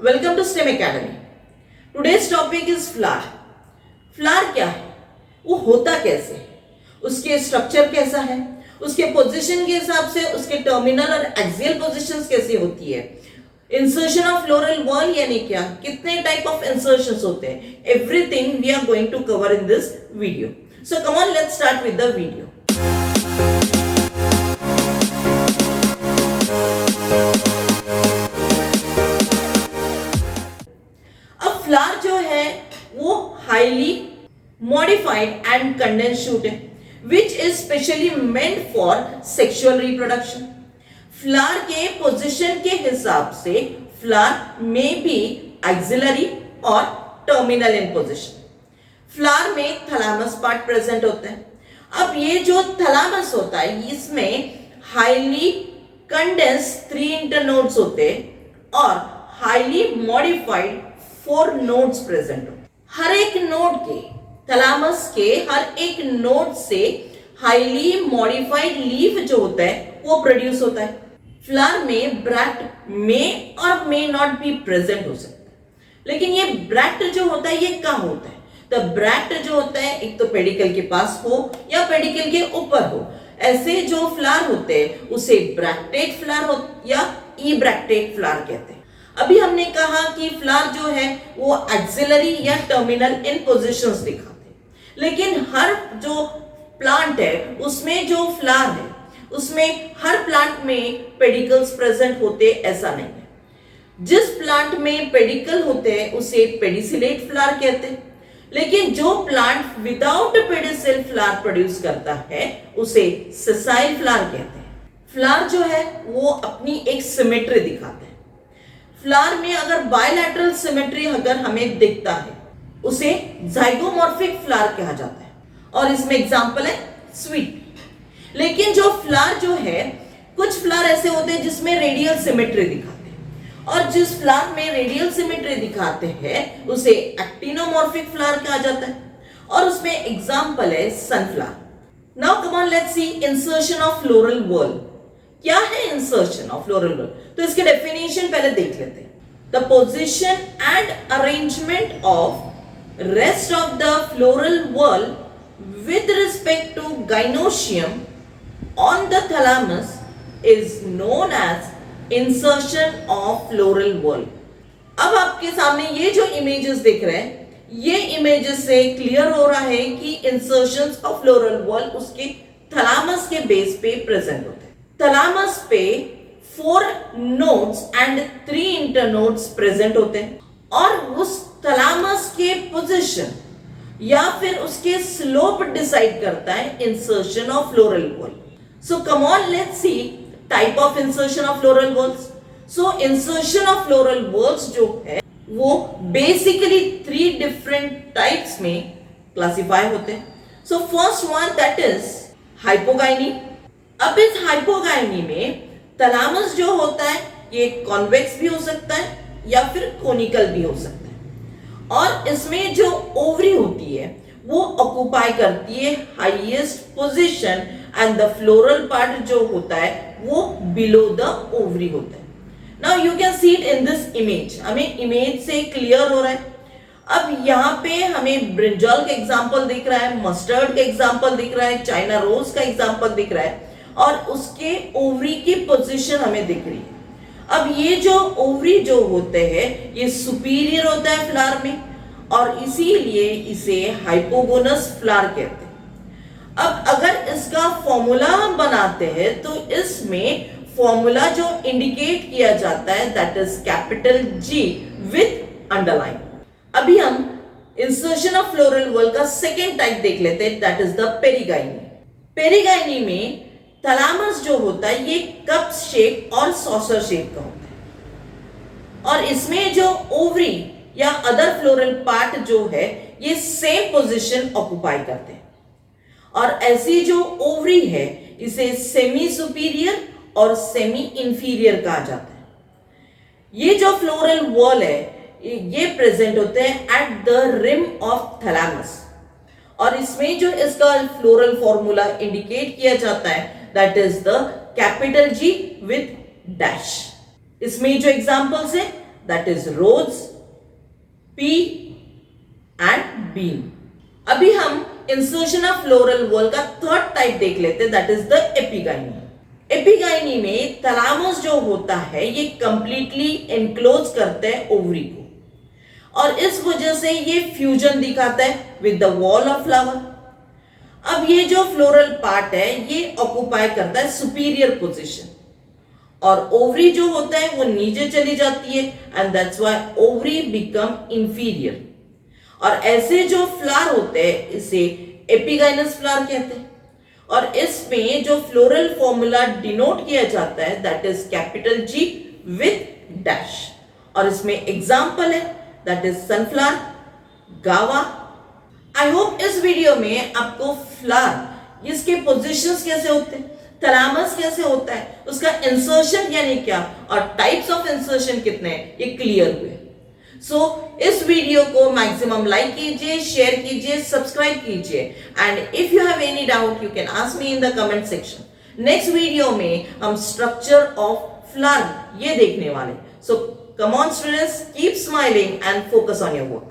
Welcome to STEM Academy. Today's topic is flower. Flower क्या है, वो होता कैसे, उसके स्ट्रक्चर कैसा है, उसके पोजीशन के हिसाब से उसके टर्मिनल और एक्सियल पोजीशंस कैसी होती है, इंसर्शन ऑफ फ्लोरल वॉल यानी क्या, कितने टाइप ऑफ इंसर्शंस होते हैं, everything we are going to cover in this video. So come on, let's start with the video. Flower जो है वो highly modified and condense shoot है which is specially meant for sexual reproduction. Flower के position के हिसाब से flower में बी एक्सिलरी और टर्मिनल इन पोजीशन. फ्लावर में थैलेमस पार्ट प्रेजेंट होता है. अब ये जो थैलेमस होता है इसमें हाईली कंडेंस 3 इंटरनोड्स होते हैं और हाईली मॉडिफाइड 4 नोड्स प्रेजेंट होते हैं. हर एक नोड के थैलेमस के हर एक नोड से हाईली मॉडिफाइड लीफ जो होता है वो प्रोड्यूस होता है. फ्लावर में ब्रैक्ट में और मे नॉट बी प्रेजेंट हो सकता है, लेकिन ये ब्रैक्ट जो होता है ये कहाँ होता है. द ब्रैक्ट जो होता है एक तो पेडिकल के पास हो या पेडिकल के ऊपर हो. ऐसे जो फ्लावर होते हैं उसे ब्रैक्टेड फ्लावर हो या ई ब्रैक्टेड फ्लावर कहते हैं. अभी हमने कहा कि फ्लावर जो है वो एक्सिलरी या टर्मिनल इन पोजीशंस दिखाते हैं, लेकिन हर जो प्लांट है उसमें जो फ्लावर है उसमें हर प्लांट में पेडिकल्स प्रेजेंट होते ऐसा नहीं है. जिस प्लांट में पेडिकल होते हैं उसे पेडिसिलेट फ्लावर कहते हैं, लेकिन जो plant without pedicel flower produce करता है उसे सेसाइल फ्लावर कहते हैं. फ्लावर जो है वो अपनी एक सिमेट्री दिखाते हैं. फ्लावर में अगर बायलैटरल सिमेट्री अगर हमें दिखता है उसे जाइगोमॉर्फिक फ्लावर कहा जाता है और इसमें एग्जांपल है स्वीट. लेकिन जो फ्लावर जो है कुछ फ्लावर ऐसे होते हैं जिसमें रेडियल सिमेट्री दिखाते हैं और जिस फ्लावर में रेडियल सिमेट्री दिखाते हैं उसे एक्टिनोमॉर्फिक फ्लावर कहा जाता है और उसमें एग्जांपल है sunflower. Now come on, let's C insertion of floral wall. क्या है इंसर्शन ऑफ फ्लोरल वॉल, तो इसके डेफिनेशन पहले देख लेते हैं. The position and arrangement of rest of the floral whorl with respect to gynoecium on the thalamus is known as insertion of floral whorl. अब आपके सामने ये जो इमेजेस दिख रहे हैं ये इमेजेस से क्लियर हो रहा है कि इंसर्शंस ऑफ फ्लोरल वॉल उसके थैलेमस के बेस पे प्रेजेंट होते हैं. थैलेमस पे 4 नोड्स एंड 3 इंटरनोड्स प्रेजेंट होते हैं और उस थैलेमस के पोजीशन या फिर उसके स्लोप डिसाइड करता है insertion of floral wall. So come on, let's see type of insertion of floral walls. So insertion of floral walls जो है वो बेसिकली 3 डिफरेंट टाइप्स में क्लासिफाई होते हैं. So first one that is hypogyny. अब इस हाइपोगाइनी में थैलेमस जो होता है ये कॉन्वेक्स भी हो सकता है या फिर कोनिकल भी हो सकता है और इसमें जो ओवरी होती है वो ऑक्युपाई करती है highest position and the floral part जो होता है वो बिलो द ओवरी होता है. Now you can see it in this image. हमें इमेज से क्लियर हो रहा है. अब यहाँ पे हमें ब्रिंजल का एग्जांपल दिख रहा है, मस्टर्ड का एग्जांपल दिख रहा है, चाइना रोज का एग्जांपल दिख रहा है और उसके ओवरी की पोजीशन हमें दिख रही है. अब ये जो ओवरी जो होते हैं ये सुपीरियर होता है फ्लावर में और इसीलिए इसे हाइपोगोनस फ्लावर कहते हैं. अब अगर इसका फॉर्मूला बनाते हैं तो इसमें फॉर्मूला जो इंडिकेट किया जाता है that is capital G with underline. अभी हम इंसर्शन ऑफ फ्लोरल वॉल का सेकेंड टाइप देख लेते हैं दैट इज द पेरिगाइनी. पेरिगाइनी में थैलेमस जो होता है ये कप शेप और सॉसर शेप का होता है और इसमें जो ओवरी या अदर फ्लोरल पार्ट जो है ये सेम पोजीशन ऑक्युपाई करते हैं और ऐसी जो ओवरी है इसे सेमी सुपीरियर और सेमी इंफीरियर कहा जाता है. ये जो फ्लोरल वॉल है ये प्रेजेंट होते हैं at the rim of thalamus और इसमें जो इसका फ्लोरल फॉर्मूला इंडिकेट किया जाता है that is the capital G with dash. इसमें जो एग्जांपल्स है that is rose, pea and bean. अभी हम इंसर्शन ऑफ फ्लोरल वॉल का थर्ड टाइप देख लेते हैं, दैट इज द एपिगाइनी. एपिगाइनी में थैलामस जो होता है ये कंप्लीटली एनक्लोज करता है ओवरी को, और इस वजह से ये फ्यूजन दिखाता है with the wall of flower. अब ये जो फ्लोरल पार्ट है ये ऑक्युपाई करता है सुपीरियर पोजीशन, और ओवरी जो होता है वो नीचे चली जाती है, and that's why ovary become inferior. और ऐसे जो फ्लावर होते हैं इसे एपिगाइनस फ्लावर कहते हैं, और इसमें जो फ्लोरल फॉर्मूला डिनोट किया जाता है that is capital G with dash. और इसमें एग्जांपल है दैट इज सनफ्लावर, गावा. आई होप इस वीडियो में आपको फ्लावर, इसके पोजीशंस कैसे होते हैं, थैलामस कैसे होता है, उसका इंसर्शन यानी क्या, और टाइप्स ऑफ इंसर्शन कितने हैं, ये क्लियर हुए. सो इस वीडियो को मैक्सिमम लाइक कीजिए, शेयर कीजिए, सब्सक्राइब कीजिए, and if you have any doubt you can ask me in the comment section. Next video में हम स्ट्रक्चर ऑफ फ्लावर ये देखने वाले. So come on students, keep smiling and focus on your work.